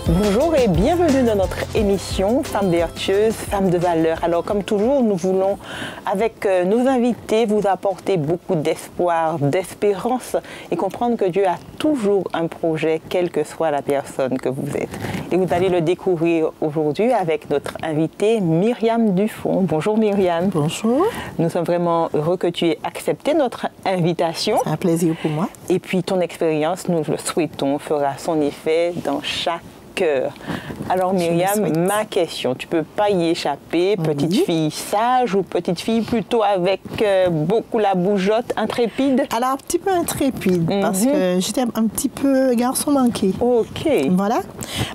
Bonjour et bienvenue dans notre émission Femmes vertueuses, Femmes de valeur. Alors comme toujours, nous voulons avec nos invités vous apporter beaucoup d'espoir, d'espérance et comprendre que Dieu a toujours un projet, quelle que soit la personne que vous êtes. Et vous allez le découvrir aujourd'hui avec notre invitée Myriam Dufond. Bonjour Myriam. Bonjour. Nous sommes vraiment heureux que tu aies accepté notre invitation. C'est un plaisir pour moi. Et puis ton expérience, nous le souhaitons, fera son effet dans chaque cœur. Alors Myriam, ma question, tu ne peux pas y échapper, petite fille sage ou petite fille plutôt avec beaucoup la bougeotte, intrépide? Alors un petit peu intrépide parce que j'étais un petit peu garçon manqué. Ok. Voilà,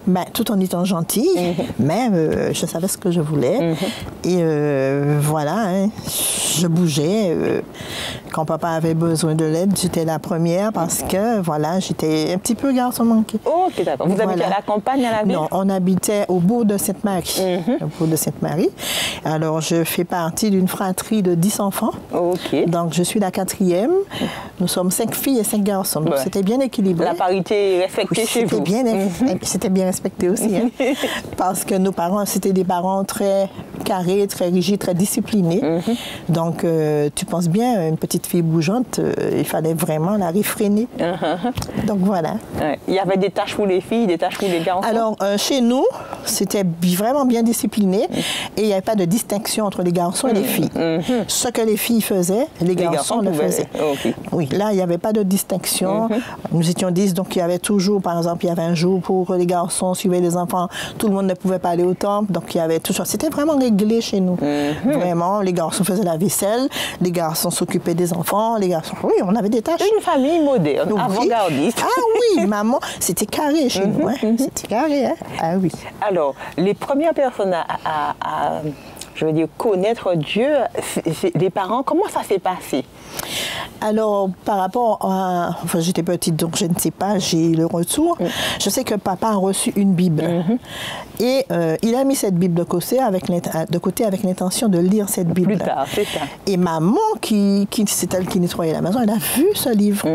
mais tout en étant gentille, mais je savais ce que je voulais et voilà, hein, je bougeais. Quand papa avait besoin de l'aide, j'étais la première parce que voilà, j'étais un petit peu garçon manqué. Ok, d'accord. Vous habitez à la campagne, à la ville? Non, on habitait au bourg de Sainte-Marie. Au bourg de Sainte-Marie. Alors, je fais partie d'une fratrie de 10 enfants. Ok. Donc, je suis la 4e. Nous sommes 5 filles et 5 garçons. Donc, c'était bien équilibré. La parité est respectée chez vous? C'était bien respecté aussi. Hein, parce que nos parents, c'était des parents très carrés, très rigides, très disciplinés. Donc, tu penses bien, une petite fille bougeante, il fallait vraiment la réfréner. Donc, voilà. Ouais. Il y avait des tâches pour les filles, des tâches pour les garçons? Alors, chez nous, c'était vraiment bien discipliné et il n'y avait pas de distinction entre les garçons et les filles. Ce que les filles faisaient, les garçons le faisaient. Okay. Oui, là, il n'y avait pas de distinction. Nous étions 10, donc il y avait toujours, par exemple, il y avait un jour pour les garçons, suivre les enfants, tout le monde ne pouvait pas aller au temple, donc il y avait toujours... C'était vraiment réglé chez nous. Vraiment, les garçons faisaient la vaisselle, les garçons s'occupaient des enfants, les garçons... Oui, on avait des tâches. Une famille moderne, avant-gardiste. Ah oui, maman, c'était carré chez nous. Hein. C'était carré, hein? Ah oui. Alors, les premières personnes à je veux dire, connaître Dieu, les parents, comment ça s'est passé? Alors, par rapport à... Enfin, j'étais petite, donc je ne sais pas, j'ai le retour. Je sais que papa a reçu une Bible. Et il a mis cette Bible de côté avec l'intention de lire cette Bible. Plus tard, c'est ça. Et maman, c'est elle qui nettoyait la maison, elle a vu ce livre.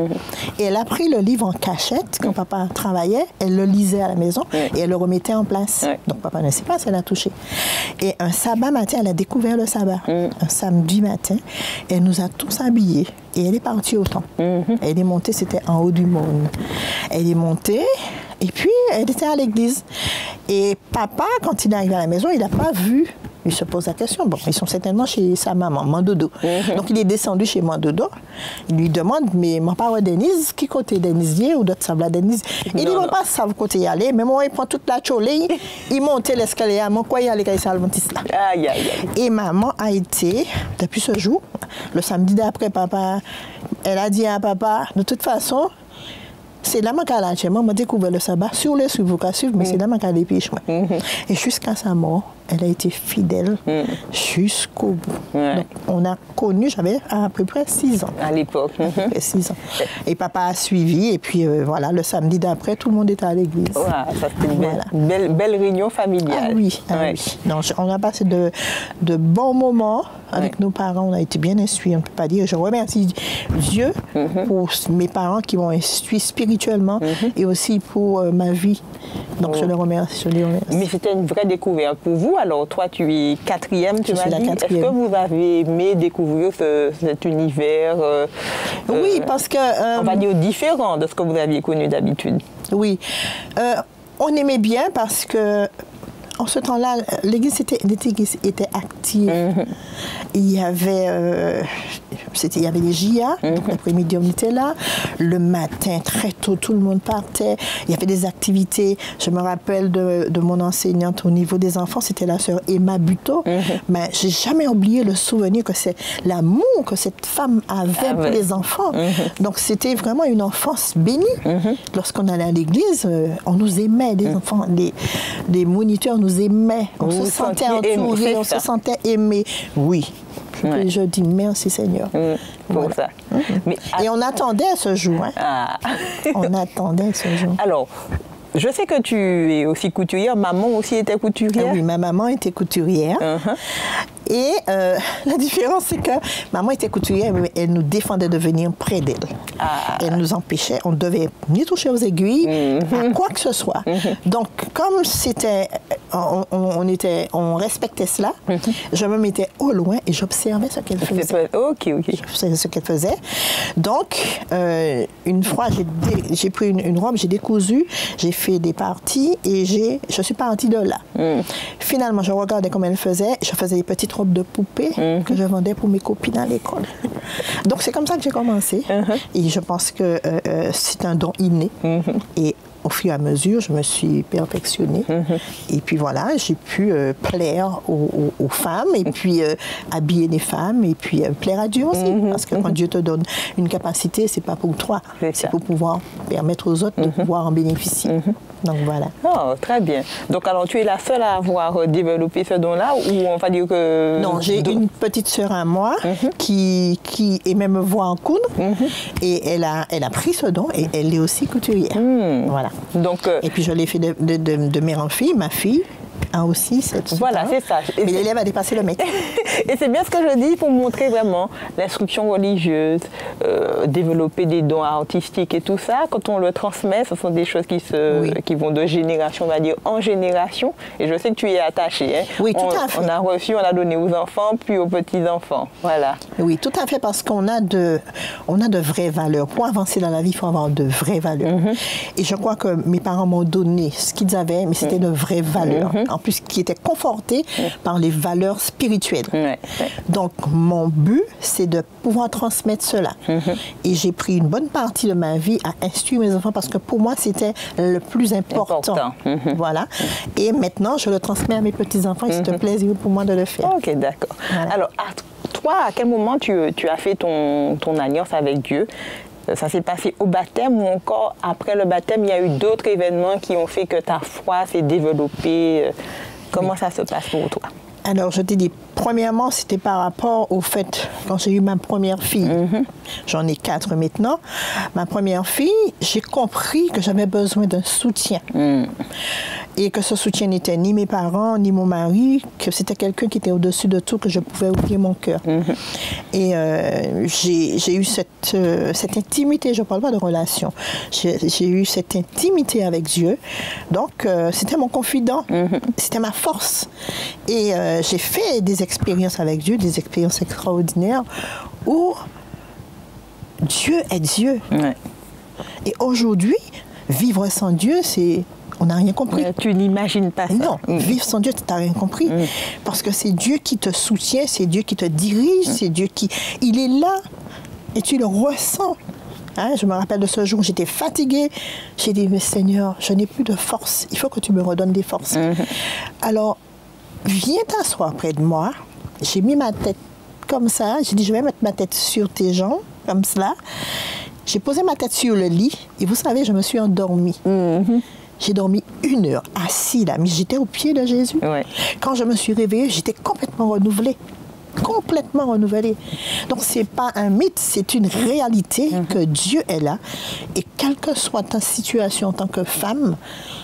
Et elle a pris le livre en cachette. Quand papa travaillait, elle le lisait à la maison et elle le remettait en place. Donc, papa ne sait pas si elle a touché. Et un sabbat matin, elle a découvert le sabbat. Un samedi matin, elle nous a tous habillés. Et elle est partie au temple. Elle est montée, c'était en haut du monde. Elle est montée et puis elle était à l'église. Et papa, quand il est arrivé à la maison, il n'a pas vu. Il se pose la question. Bon, ils sont certainement chez sa maman, Mandodo. Donc il est descendu chez Mandodo. Il lui demande, mais ma parole Denise, qui côté Denise ou d'autres sables à Denise? Il dit, mon pas savent côté y aller, mais moi, il prend toute la cholée, il monte l'escalier à mon quoi y aller quand il s'alventisse là. Aïe, aïe, aïe. Et maman a été, depuis ce jour, le samedi d'après, papa, elle a dit à papa, de toute façon, c'est là qu'elle a chez moi, m'a découvert le sabbat sur les suivre, mais c'est là qu'elle a piche. Et jusqu'à sa mort, elle a été fidèle jusqu'au bout. Donc, on a connu, j'avais à peu près 6 ans. À l'époque. 6 ans. Et papa a suivi, et puis voilà, le samedi d'après, tout le monde était à l'église. Ça c'était une belle réunion familiale. Ah oui, oui. Non, on a passé de bons moments avec nos parents, on a été bien instruits, on ne peut pas dire. Je remercie Dieu pour mes parents qui m'ont instruit spirituellement et aussi pour ma vie. Donc je les remercie. Mais c'était une vraie découverte pour vous. Alors toi, tu es 4e, tu m'as dit. Est-ce que vous avez aimé découvrir cet univers oui, parce que... on va dire différent de ce que vous aviez connu d'habitude. Oui. On aimait bien parce que en ce temps-là, l'église était active. Il y avait les JA, donc l'après-midi on était là. Le matin, très tôt, tout le monde partait. Il y avait des activités. Je me rappelle de mon enseignante au niveau des enfants, c'était la sœur Emma Buteau. Mais j'ai jamais oublié le souvenir que c'est l'amour que cette femme avait pour les enfants. Donc c'était vraiment une enfance bénie. Lorsqu'on allait à l'église, on nous aimait, les enfants, les moniteurs nous aimaient. On se sentait entourés, on se sentait aimés. Oui. Et je dis merci Seigneur. Pour ça. Et on attendait ce jour. Hein. On attendait ce jour. Alors, je sais que tu es aussi couturière. Maman aussi était couturière. Oui, ma maman était couturière. Et la différence, c'est que maman était couturière, mais elle nous défendait de venir près d'elle. Elle nous empêchait, on ne devait ni toucher aux aiguilles, à quoi que ce soit. Donc, comme c'était, on respectait cela, je me mettais au loin et j'observais ce qu'elle faisait. Ok. J'observais ce qu'elle faisait. Donc, une fois, j'ai pris une robe, j'ai décousu, j'ai fait des parties et je suis partie de là. Finalement, je regardais comment elle faisait. Je faisais des petites robes de poupée que je vendais pour mes copines à l'école. Donc, c'est comme ça que j'ai commencé. Et je pense que c'est un don inné. Et au fur et à mesure, je me suis perfectionnée. Et puis voilà, j'ai pu plaire aux femmes et puis habiller les femmes et puis plaire à Dieu aussi. Parce que quand Dieu te donne une capacité, c'est pas pour toi. C'est pour pouvoir permettre aux autres de pouvoir en bénéficier. Donc voilà. Oh, très bien. Donc alors, tu es la seule à avoir développé ce don-là ou on va dire que... Non, j'ai une petite sœur à moi qui aimait me voir en coudre et elle a pris ce don et elle est aussi couturière. Voilà. Donc, et puis je l'ai fait de mère en fille, ma fille a aussi cette... Voilà, c'est ça. Mais l'élève a dépassé le maître. Et c'est bien ce que je dis pour montrer vraiment l'instruction religieuse, développer des dons artistiques et tout ça. Quand on le transmet, ce sont des choses qui vont de génération, on va dire, en génération. Et je sais que tu y es attachée. Hein. Oui, tout à fait. On a reçu, on a donné aux enfants, puis aux petits-enfants. Voilà. Oui, tout à fait, parce qu'on a de vraies valeurs. Pour avancer dans la vie, il faut avoir de vraies valeurs. Et je crois que mes parents m'ont donné ce qu'ils avaient, mais c'était de vraies valeurs. En plus, qui étaient confortés par les valeurs spirituelles. Donc, mon but, c'est de pouvoir transmettre cela. Et j'ai pris une bonne partie de ma vie à instruire mes enfants parce que pour moi, c'était le plus important. Voilà. Et maintenant, je le transmets à mes petits-enfants et c'est un plaisir pour moi de le faire. Ok, d'accord. Voilà. Alors, toi, à quel moment tu as fait ton alliance avec Dieu? Ça s'est passé au baptême ou encore après le baptême, il y a eu d'autres événements qui ont fait que ta foi s'est développée? Comment ça se passe pour toi? Alors, je t'ai dit, premièrement, c'était par rapport au fait, quand j'ai eu ma première fille, j'en ai 4 maintenant, ma première fille, j'ai compris que j'avais besoin d'un soutien. Et que ce soutien n'était ni mes parents, ni mon mari, que c'était quelqu'un qui était au-dessus de tout, que je pouvais ouvrir mon cœur. Et j'ai eu cette intimité, je ne parle pas de relation, j'ai eu cette intimité avec Dieu. Donc, c'était mon confident, c'était ma force. Et j'ai fait des expériences avec Dieu, des expériences extraordinaires, où Dieu est Dieu. Et aujourd'hui, vivre sans Dieu, c'est... On n'a rien compris. Tu n'imagines pas ça. Non, vivre sans Dieu, tu n'as rien compris. Parce que c'est Dieu qui te soutient, c'est Dieu qui te dirige, c'est Dieu qui... Il est là et tu le ressens. Hein, je me rappelle de ce jour où j'étais fatiguée. J'ai dit, mais Seigneur, je n'ai plus de force. Il faut que tu me redonnes des forces. Alors, viens t'asseoir près de moi. J'ai mis ma tête comme ça. J'ai dit, je vais mettre ma tête sur tes jambes, comme cela. J'ai posé ma tête sur le lit. Et vous savez, je me suis endormie. J'ai dormi 1 heure, assis là, mais j'étais au pied de Jésus. Quand je me suis réveillée, j'étais complètement renouvelée. Complètement renouvelée. Donc, ce n'est pas un mythe, c'est une réalité que Dieu est là. Et quelle que soit ta situation en tant que femme,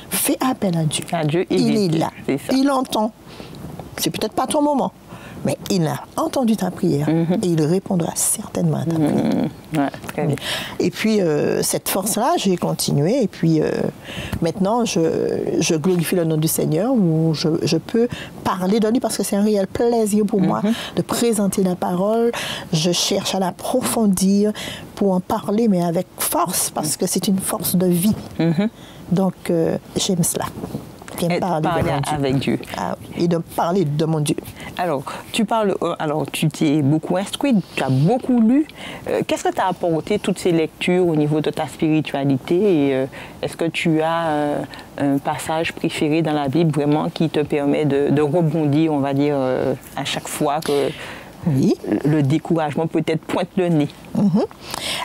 fais appel à Dieu. Dieu, il est là. Il entend. C'est peut-être pas ton moment, mais il a entendu ta prière et il répondra certainement à ta prière. Très bien. Et puis, cette force-là, j'ai continué. Et puis, maintenant, je glorifie le nom du Seigneur, où je peux parler de lui parce que c'est un réel plaisir pour moi de présenter la parole. Je cherche à l'approfondir pour en parler, mais avec force, parce que c'est une force de vie. Donc, j'aime cela. Parler avec Dieu. Et de parler de mon Dieu. Alors, tu t'es beaucoup instruite, tu as beaucoup lu. Qu'est-ce que tu as apporté toutes ces lectures au niveau de ta spiritualité? Et est-ce que tu as un passage préféré dans la Bible vraiment qui te permet de rebondir, on va dire, à chaque fois que le découragement peut-être pointe le nez?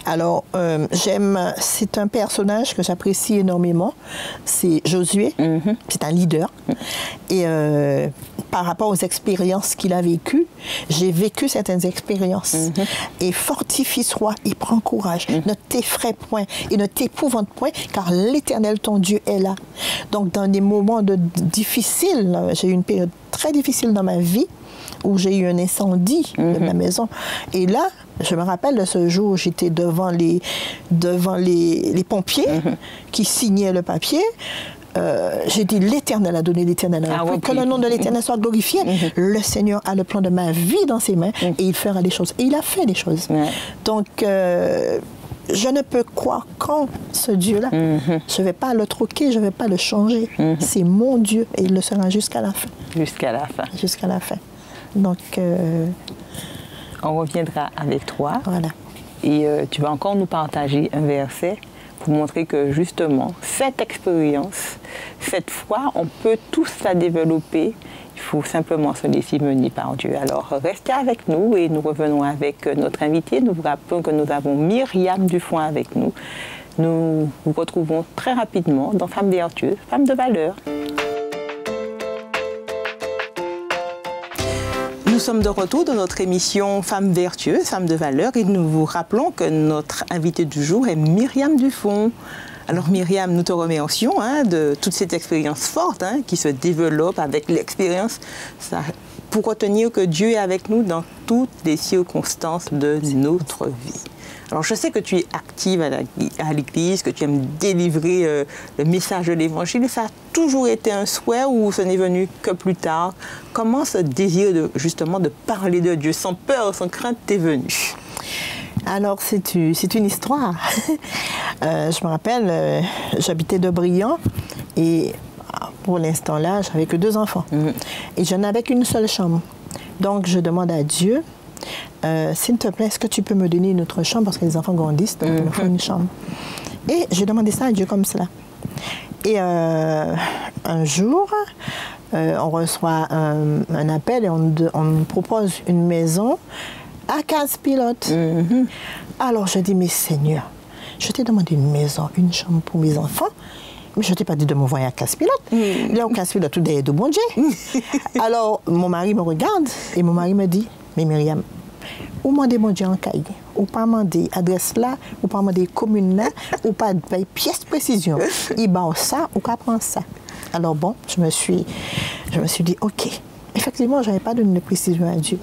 Alors, c'est un personnage que j'apprécie énormément. C'est Josué, c'est un leader. Et par rapport aux expériences qu'il a vécues, j'ai vécu certaines expériences. Et fortifie-toi et prends courage. Ne t'effraie point et ne t'épouvante point, car l'Éternel, ton Dieu, est là. Donc, dans des moments difficiles, j'ai eu une période très difficile dans ma vie, où j'ai eu un incendie de ma maison. Et là, je me rappelle de ce jour où j'étais devant les pompiers qui signaient le papier. J'ai dit, l'Éternel a donné, l'Éternel a pris. Que le nom de l'Éternel soit glorifié. Le Seigneur a le plan de ma vie dans ses mains et il fera des choses. Et il a fait des choses. Donc, je ne peux croire qu'en ce Dieu-là. Je ne vais pas le troquer, je ne vais pas le changer. C'est mon Dieu et il le sera jusqu'à la fin. Jusqu'à la fin. Jusqu'à la fin. Donc, on reviendra avec toi. Voilà. Et tu vas encore nous partager un verset pour montrer que justement, cette expérience, cette foi, on peut tous la développer. Il faut simplement se laisser mener par Dieu. Alors, restez avec nous et nous revenons avec notre invité. Nous vous rappelons que nous avons Myriam Dufont avec nous. Nous vous retrouvons très rapidement dans Femmes vertueuses, Femmes de valeur. Nous sommes de retour dans notre émission Femmes vertueuses, Femmes de valeur et nous vous rappelons que notre invitée du jour est Myriam Dufont. Alors Myriam, nous te remercions de toute cette expérience forte qui se développe avec l'expérience pour retenir que Dieu est avec nous dans toutes les circonstances de notre vie. Alors je sais que tu es active à l'église, que tu aimes délivrer le message de l'évangile. Ça a toujours été un souhait ou ce n'est venu que plus tard? Comment ce désir justement de parler de Dieu sans peur, sans crainte t'est venu? Alors c'est une histoire. Je me rappelle, j'habitais de Briand et pour l'instant là, j'avais que 2 enfants. Et je n'avais qu'une seule chambre. Donc je demande à Dieu, s'il te plaît, est-ce que tu peux me donner une autre chambre parce que les enfants grandissent, donc il me faut une chambre. Et j'ai demandé ça à Dieu comme cela. Et un jour, on reçoit un appel et on me propose une maison à Casse-Pilote. Alors je dis, mais Seigneur, je t'ai demandé une maison, une chambre pour mes enfants, mais je ne t'ai pas dit de m'envoyer à Casse-Pilote. Là, au Casse-Pilote, tout est de bon Dieu. Alors, mon mari me regarde et mon mari me dit, mais Myriam, ou demander mon Dieu en cahier, ou pas demander adresse là, ou pas demander commune là, ou pas de pièce précision. Il bat ça, ou qu'à prendre ça. Alors bon, je me suis dit, ok, effectivement, je n'avais pas donné de précision à Dieu.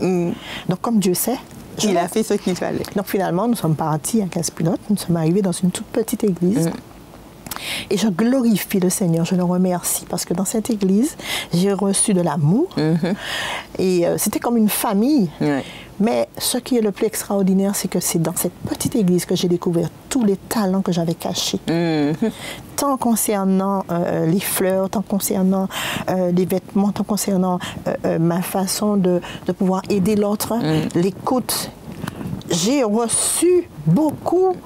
Donc comme Dieu sait, il a fait ce qu'il fallait. Donc finalement, nous sommes partis à Casse-Pilote, nous sommes arrivés dans une toute petite église. Et je glorifie le Seigneur, je le remercie parce que dans cette église, j'ai reçu de l'amour et c'était comme une famille. Mais ce qui est le plus extraordinaire, c'est que c'est dans cette petite église que j'ai découvert tous les talents que j'avais cachés. Tant concernant les fleurs, tant concernant les vêtements, tant concernant ma façon de pouvoir aider l'autre, l'écoute. J'ai reçu beaucoup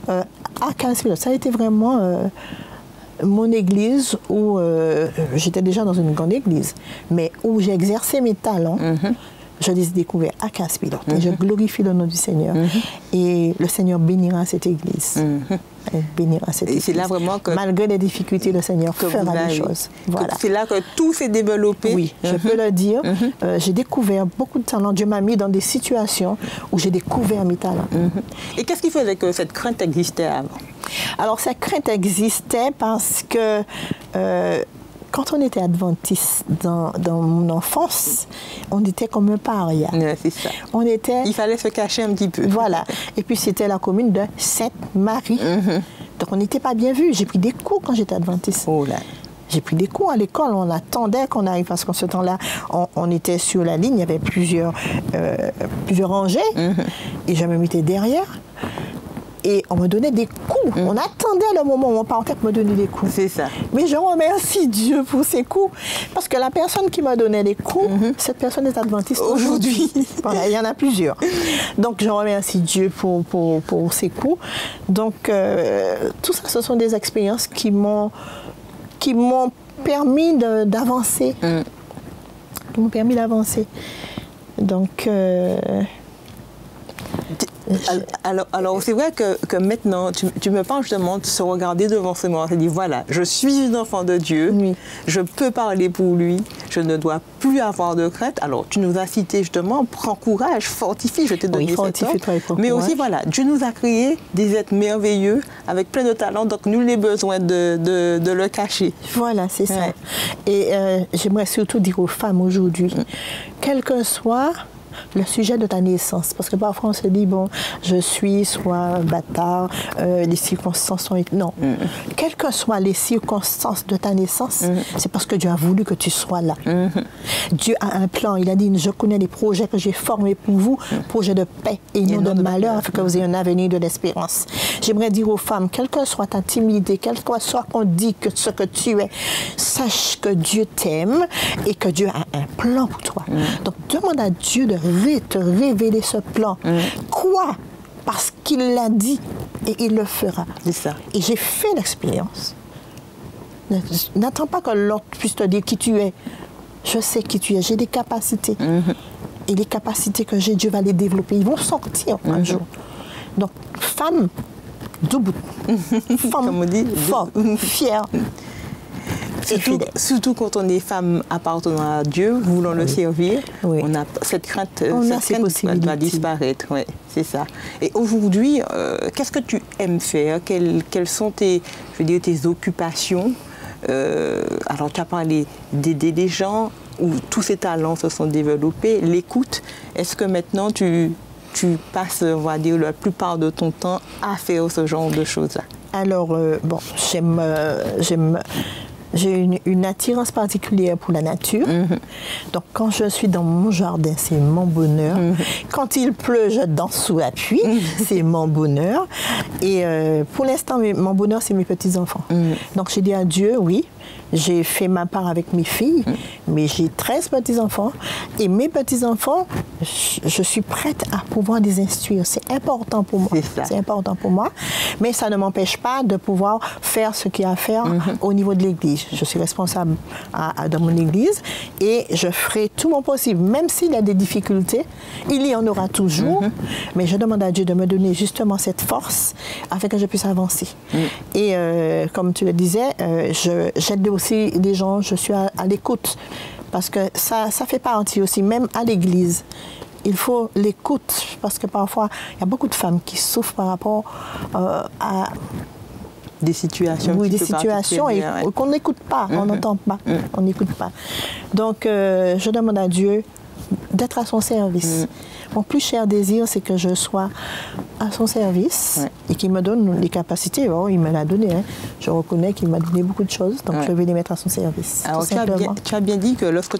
à Casse-Pilote. Ça a été vraiment mon église où j'étais déjà dans une grande église, mais où j'ai exercé mes talents. Je les ai découverts à Casse-Pilote. Et je glorifie le nom du Seigneur. Et le Seigneur bénira cette église. Bénira cette église. C'est là vraiment que, malgré les difficultés, le Seigneur fera des choses. Voilà. C'est là que tout s'est développé. Oui, je peux le dire. J'ai découvert beaucoup de talents. Dieu m'a mis dans des situations où j'ai découvert mes talents. Et qu'est-ce qui faisait que cette crainte existait avant? Alors, cette crainte existait parce que quand on était adventiste dans mon enfance, on était comme un paria. C'est ça. Il fallait se cacher un petit peu. Voilà. Et puis c'était la commune de Sainte-Marie. Donc on n'était pas bien vus. J'ai pris des coups quand j'étais adventiste. Oh là. J'ai pris des coups à l'école. On attendait qu'on arrive parce qu'en ce temps-là, on était sur la ligne. Il y avait plusieurs rangées. Et je me mettais derrière. Et on me donnait des coups. On attendait le moment où on partait pour me donner des coups. C'est ça. Mais je remercie Dieu pour ces coups. Parce que la personne qui m'a donné les coups, cette personne est adventiste aujourd'hui. Voilà, il y en a plusieurs. Donc je remercie Dieu pour ces coups. Donc tout ça, ce sont des expériences qui m'ont permis d'avancer. Qui m'ont permis d'avancer. Donc... Alors c'est vrai que maintenant, tu me parles justement de se regarder devant ce miroir, tu dis voilà, je suis une enfant de Dieu, oui. Je peux parler pour lui, je ne dois plus avoir de crainte. Alors tu nous as cité justement, prends courage, fortifie, je t'ai donné cet ordre. Mais aussi voilà, Dieu nous a créé des êtres merveilleux avec plein de talents, donc nul n'est besoin de le cacher. Voilà, c'est ça. Et j'aimerais surtout dire aux femmes aujourd'hui, quel que soit le sujet de ta naissance, parce que parfois on se dit, bon, je suis soit bâtard, les circonstances sont... Non, quelles que soient les circonstances de ta naissance, c'est parce que Dieu a voulu que tu sois là. Dieu a un plan, il a dit, je connais les projets que j'ai formés pour vous, projets de paix et non de malheur, afin que vous ayez un avenir de l'espérance. J'aimerais dire aux femmes, quelle que soit ta timidité, quel que soit qu'on dit que ce que tu es, sache que Dieu t'aime et que Dieu a un plan pour toi. Donc demande à Dieu de te révéler ce plan. Quoi? Parce qu'il l'a dit et il le fera. C'est ça. Et j'ai fait l'expérience. N'attends pas que l'autre puisse te dire qui tu es. Je sais qui tu es, j'ai des capacités. Et les capacités que j'ai, Dieu va les développer. Ils vont sortir un jour. Donc, femme, debout. Femme, comme on dit, forte, fière. Surtout quand on est femme appartenant à Dieu, voulant le servir, on a cette crainte, va disparaître. Ouais, c'est ça. Et aujourd'hui, qu'est-ce que tu aimes faire? Quelles sont tes occupations? Alors, tu as parlé d'aider les gens, où tous ces talents se sont développés. L'écoute, est-ce que maintenant tu passes, on va dire, la plupart de ton temps à faire ce genre de choses-là? Alors, bon, j'ai une attirance particulière pour la nature. Donc, quand je suis dans mon jardin, c'est mon bonheur. Quand il pleut, je danse sous la pluie. C'est mon bonheur. Et pour l'instant, mon bonheur, c'est mes petits-enfants. Donc, j'ai dit à Dieu, oui, j'ai fait ma part avec mes filles, mais j'ai 13 petits-enfants. Et mes petits-enfants, je suis prête à pouvoir les instruire. C'est important pour moi. C'est important pour moi. Mais ça ne m'empêche pas de pouvoir faire ce qu'il y a à faire au niveau de l'Église. Je suis responsable dans mon Église et je ferai tout mon possible. Même s'il y a des difficultés, il y en aura toujours. Mais je demande à Dieu de me donner justement cette force afin que je puisse avancer. Et comme tu le disais, j'aide aussi des gens, je suis à l'écoute. Parce que ça fait partie aussi, même à l'Église. Il faut l'écoute, parce que parfois, il y a beaucoup de femmes qui souffrent par rapport à des situations, des situations et qu'on n'écoute pas, on n'entend pas, on n'écoute pas. Donc, je demande à Dieu d'être à son service. Mon plus cher désir, c'est que je sois à son service et qu'il me donne les capacités. Oh, il me l'a donné. Je reconnais qu'il m'a donné beaucoup de choses, donc je vais les mettre à son service. Alors, tu as bien dit que lorsque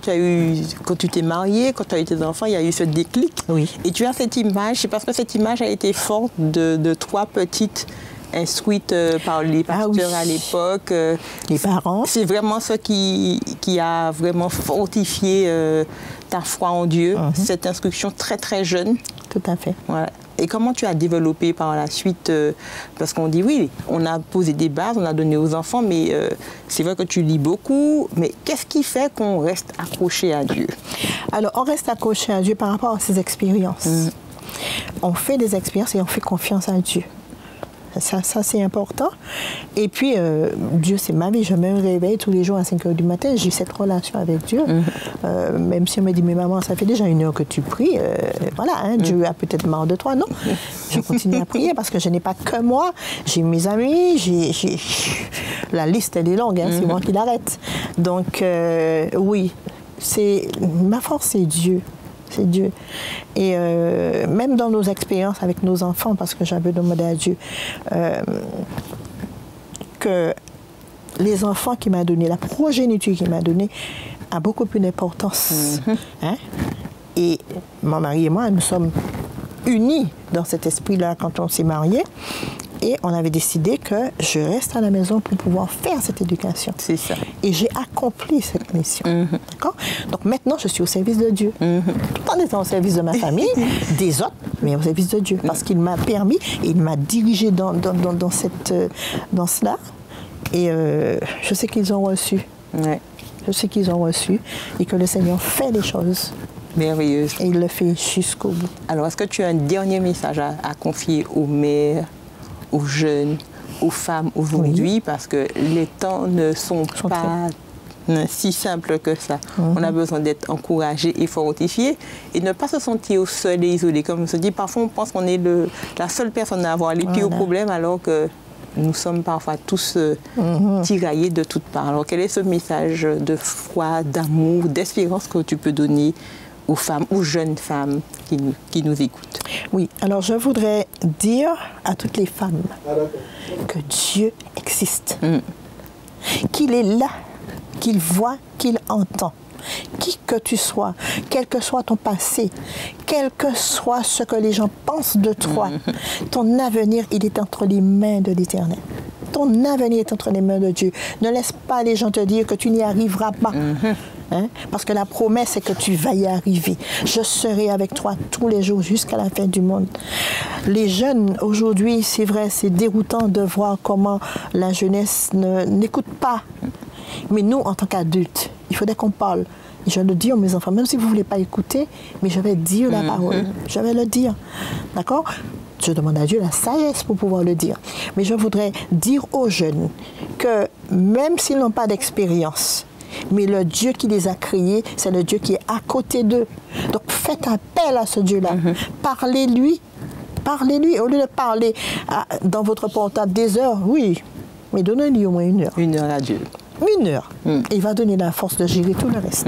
quand tu t'es mariée, quand tu as eu tes enfants, il y a eu ce déclic. Et tu as cette image, c'est parce que cette image a été forte de trois petites instruites par les pasteurs à l'époque. Les parents. C'est vraiment ce qui a vraiment fortifié ta foi en Dieu, cette instruction très très jeune. Tout à fait. Voilà. Et comment tu as développé par la suite parce qu'on dit oui, on a posé des bases, on a donné aux enfants, mais c'est vrai que tu lis beaucoup. Mais qu'est-ce qui fait qu'on reste accroché à Dieu? Alors, on reste accroché à Dieu par rapport à ses expériences. On fait des expériences et on fait confiance à Dieu. Ça c'est important. Et puis, Dieu, c'est ma vie. Je me réveille tous les jours à 5h du matin. J'ai cette relation avec Dieu. Même si on me dit, mais maman, ça fait déjà 1 heure que tu pries. Voilà, Dieu a peut-être marre de toi. Non, je continue à prier parce que je n'ai pas que moi. J'ai mes amis. La liste, elle est longue. C'est moi qui l'arrête. Donc, oui, ma force, c'est Dieu. C'est Dieu. Et même dans nos expériences avec nos enfants, parce que j'avais demandé à Dieu que les enfants qu'il m'a donnés, la progéniture qu'il m'a donnée, a beaucoup plus d'importance. Et mon mari et moi, nous sommes unis dans cet esprit-là quand on s'est mariés. Et on avait décidé que je reste à la maison pour pouvoir faire cette éducation. C'est ça. Et j'ai accompli cette mission. D'accord? Donc maintenant, je suis au service de Dieu. Tout en étant au service de ma famille, des autres, mais au service de Dieu. Parce qu'il m'a permis et il m'a dirigé dans cela. Et je sais qu'ils ont reçu. Je sais qu'ils ont reçu et que le Seigneur fait des choses merveilleuse. Et il le fait jusqu'au bout. Alors, est-ce que tu as un dernier message à confier aux mères, aux jeunes, aux femmes aujourd'hui? Oui. Parce que les temps ne sont pas si simples que ça. On a besoin d'être encouragé et fortifié et ne pas se sentir seul et isolé. Comme on se dit, parfois on pense qu'on est la seule personne à avoir les pires problèmes alors que nous sommes parfois tous tiraillés de toutes parts. Alors quel est ce message de foi, d'amour, d'espérance que tu peux donner aux femmes, aux jeunes femmes qui nous écoutent? Oui, alors je voudrais dire à toutes les femmes que Dieu existe, qu'il est là, qu'il voit, qu'il entend. Qui que tu sois, quel que soit ton passé, quel que soit ce que les gens pensent de toi, ton avenir, il est entre les mains de l'Éternel. Ton avenir est entre les mains de Dieu. Ne laisse pas les gens te dire que tu n'y arriveras pas. Parce que la promesse est que tu vas y arriver. Je serai avec toi tous les jours jusqu'à la fin du monde. Les jeunes, aujourd'hui, c'est vrai, c'est déroutant de voir comment la jeunesse n'écoute pas. Mais nous, en tant qu'adultes, il faudrait qu'on parle. Et je le dis à mes enfants, même si vous ne voulez pas écouter, mais je vais dire la parole. Je vais le dire. D'accord? Je demande à Dieu la sagesse pour pouvoir le dire. Mais je voudrais dire aux jeunes que même s'ils n'ont pas d'expérience, mais le Dieu qui les a créés, c'est le Dieu qui est à côté d'eux. Donc faites appel à ce Dieu-là. Parlez-lui. Parlez-lui. Au lieu de parler dans votre portable des heures, oui, mais donnez-lui au moins 1 heure. 1 heure à Dieu. 1 heure. Il va donner la force de gérer tout le reste.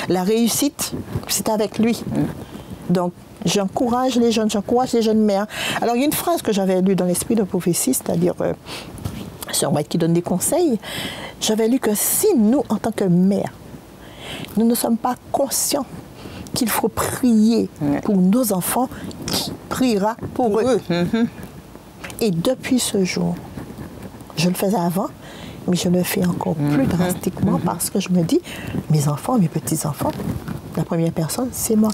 La réussite, c'est avec lui. Donc, j'encourage les jeunes mères. Alors, il y a une phrase que j'avais lue dans l'esprit de prophétie, c'est-à-dire Sœur White qui donne des conseils. J'avais lu que si nous, en tant que mères, nous ne sommes pas conscients qu'il faut prier pour nos enfants, qui priera pour eux? Et depuis ce jour, je le faisais avant, mais je le fais encore plus drastiquement parce que je me dis, mes enfants, mes petits-enfants, la première personne, c'est moi.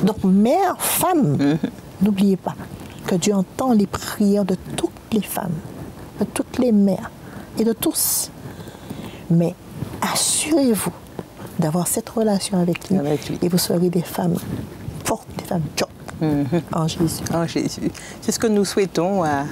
Donc, mère, femme, n'oubliez pas que Dieu entend les prières de toutes les femmes, de toutes les mères et de tous. Mais assurez-vous d'avoir cette relation avec lui et vous serez des femmes fortes, des femmes fortes en Jésus. En Jésus. C'est ce que nous souhaitons à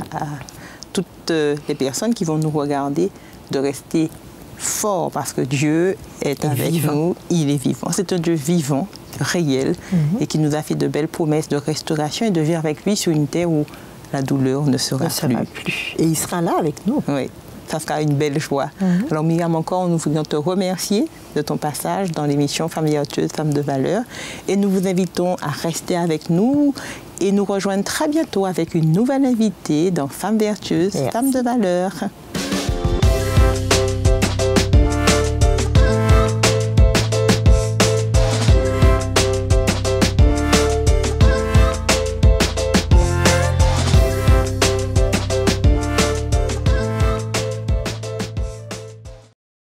toutes les personnes qui vont nous regarder, de rester forts parce que Dieu est avec nous, il est vivant. C'est un Dieu vivant, réel, et qui nous a fait de belles promesses de restauration et de vivre avec lui sur une terre où la douleur ne sera plus. Et il sera là avec nous. Oui, ça sera une belle joie. Alors Myriam, encore, nous voulons te remercier de ton passage dans l'émission Femmes vertueuses, Femmes de valeur, et nous vous invitons à rester avec nous et nous rejoindre très bientôt avec une nouvelle invitée dans Femmes vertueuses, Femmes de valeur.